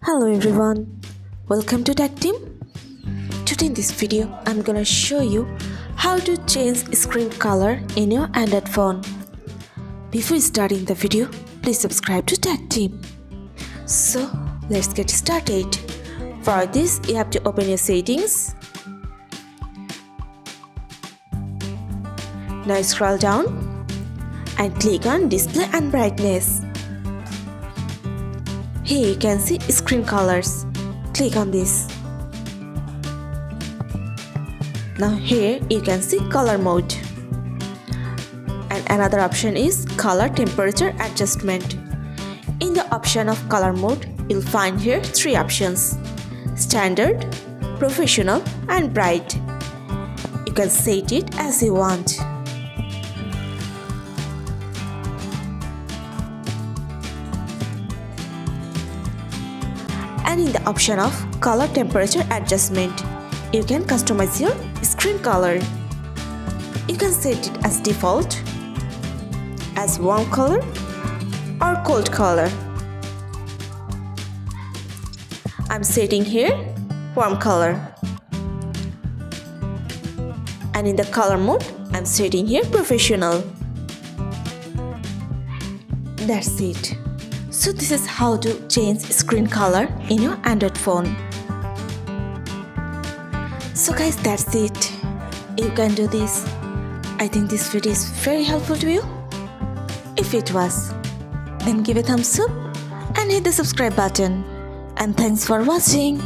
Hello everyone, welcome to Tactim. Today in this video, I'm gonna show you how to change screen color in your Android phone. Before starting the video, please subscribe to Tactim. So let's get started. For this, you have to open your settings. Now scroll down and click on display and brightness. Here you can see screen colors. Click on this. Now here you can see color mode. And another option is color temperature adjustment. In the option of color mode, you'll find here three options: standard, professional and bright. You can set it as you want. And in the option of color temperature adjustment, you can customize your screen color. You can set it as default, as warm color or cold color. I'm setting here warm color. And in the color mode, I'm setting here professional. That's it. So this is how to change screen color in your Android phone. So guys, that's it. You can do this. I think this video is very helpful to you. If it was, then give a thumbs up and hit the subscribe button. And thanks for watching.